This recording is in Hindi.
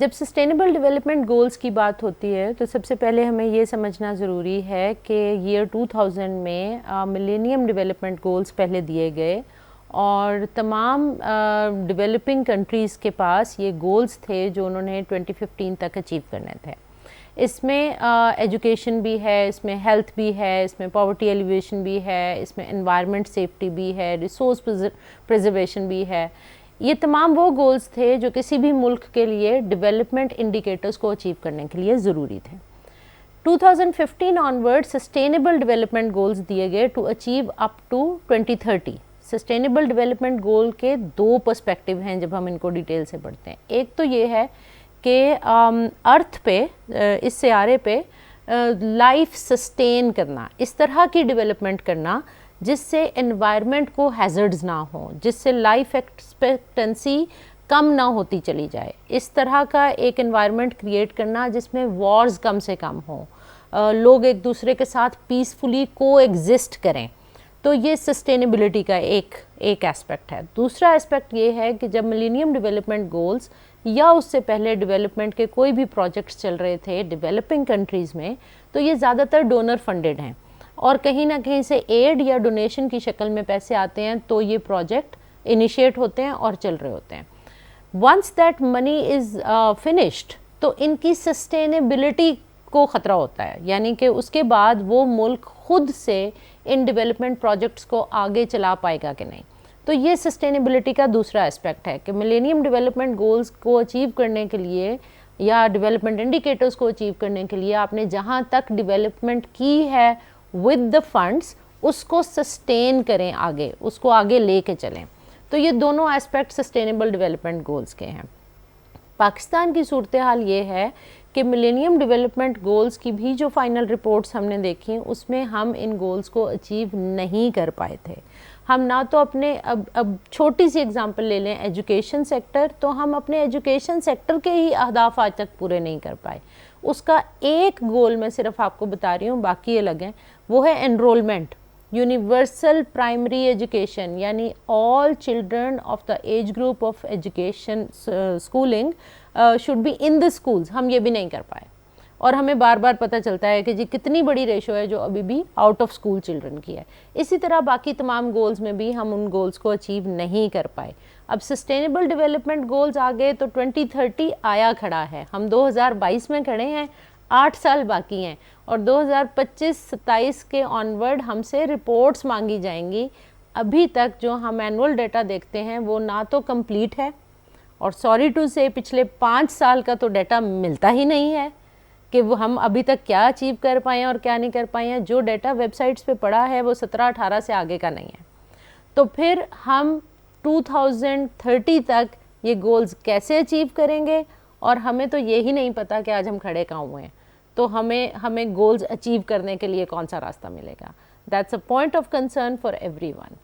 जब सस्टेनेबल डेवलपमेंट गोल्स की बात होती है तो सबसे पहले हमें ये समझना ज़रूरी है कि ईयर 2000 में मिलेनियम डेवलपमेंट गोल्स पहले दिए गए और तमाम डेवलपिंग कंट्रीज़ के पास ये गोल्स थे जो उन्होंने 2015 तक अचीव करने थे। इसमें एजुकेशन भी है, इसमें हेल्थ भी है, इसमें पॉवर्टी एलिवेशन भी है, इसमें एनवायरनमेंट सेफ्टी भी है, रिसोर्स प्रिजर्वेशन भी है। ये तमाम वो गोल्स थे जो किसी भी मुल्क के लिए डेवलपमेंट इंडिकेटर्स को अचीव करने के लिए ज़रूरी थे। 2015 ऑनवर्ड सस्टेनेबल डेवलपमेंट गोल्स दिए गए to achieve up to 2030। Sustainable development goal के दो पर्सपेक्टिव हैं जब हम इनको डिटेल से पढ़ते हैं। एक तो ये है कि अर्थ पे, इस सियारे पे लाइफ सस्टेन करना, इस तरह की डेवलपमेंट करना जिससे एनवायरनमेंट को हैज़र्ड्स ना हो, जिससे लाइफ एक्सपेक्टेंसी कम ना होती चली जाए, इस तरह का एक एनवायरनमेंट क्रिएट करना जिसमें वॉर्स कम से कम हो, लोग एक दूसरे के साथ पीसफुली को एग्जिस्ट करें। तो ये सस्टेनेबिलिटी का एक एस्पेक्ट है। दूसरा एस्पेक्ट ये है कि जब मिलेनियम डेवलपमेंट गोल्स या उससे पहले डेवलपमेंट के कोई भी प्रोजेक्ट्स चल रहे थे डेवलपिंग कंट्रीज़ में, तो ये ज़्यादातर डोनर फंडेड हैं और कहीं ना कहीं से एड या डोनेशन की शक्ल में पैसे आते हैं, तो ये प्रोजेक्ट इनिशिएट होते हैं और चल रहे होते हैं। Once that money is finished तो इनकी सस्टेनेबिलिटी को ख़तरा होता है, यानी कि उसके बाद वो मुल्क खुद से इन डेवलपमेंट प्रोजेक्ट्स को आगे चला पाएगा कि नहीं। तो ये सस्टेनेबिलिटी का दूसरा एस्पेक्ट है कि मिलेनियम डेवलपमेंट गोल्स को अचीव करने के लिए या डेवलपमेंट इंडिकेटर्स को अचीव करने के लिए आपने जहाँ तक डेवलपमेंट की है विद द फंड्स उसको सस्टेन करें, आगे उसको आगे लेके चलें। तो ये दोनों एस्पेक्ट सस्टेनेबल डेवलपमेंट गोल्स के हैं। पाकिस्तान की सूरत हाल ये है कि मिलेनियम डेवलपमेंट गोल्स की भी जो फाइनल रिपोर्ट्स हमने देखी उसमें हम इन गोल्स को अचीव नहीं कर पाए थे। हम ना तो अपने अब छोटी सी एग्जांपल ले लें एजुकेशन सेक्टर, तो हम अपने एजुकेशन सेक्टर के ही अहदाफ आज तक पूरे नहीं कर पाए। उसका एक गोल मैं सिर्फ आपको बता रही हूँ, बाकी अलग हैं, वो है एनरोलमेंट, यूनिवर्सल प्राइमरी एजुकेशन, यानी all children of the age group of education schooling should be in the schools. हम ये भी नहीं कर पाए और हमें बार बार पता चलता है कि जी कितनी बड़ी रेशो है जो अभी भी आउट ऑफ स्कूल चिल्ड्रन की है। इसी तरह बाकी तमाम गोल्स में भी हम उन गोल्स को अचीव नहीं कर पाए। अब सस्टेनेबल डेवलपमेंट गोल्स आ गए तो 2030 आया खड़ा है, हम 2022 में खड़े हैं, 8 साल बाकी हैं और 2025-27 के ऑनवर्ड हमसे रिपोर्ट्स मांगी जाएंगी। अभी तक जो हम एनुअल डेटा देखते हैं वो ना तो कंप्लीट है और सॉरी टू से पिछले 5 साल का तो डाटा मिलता ही नहीं है कि वो हम अभी तक क्या अचीव कर पाए हैं और क्या नहीं कर पाए हैं। जो डाटा वेबसाइट्स पे पड़ा है वो 17-18 से आगे का नहीं है। तो फिर हम 2030 तक ये गोल्स कैसे अचीव करेंगे, और हमें तो ये ही नहीं पता कि आज हम खड़े कहाँ हुए हैं। तो हमें गोल्स अचीव करने के लिए कौन सा रास्ता मिलेगा। That's a point of concern for everyone.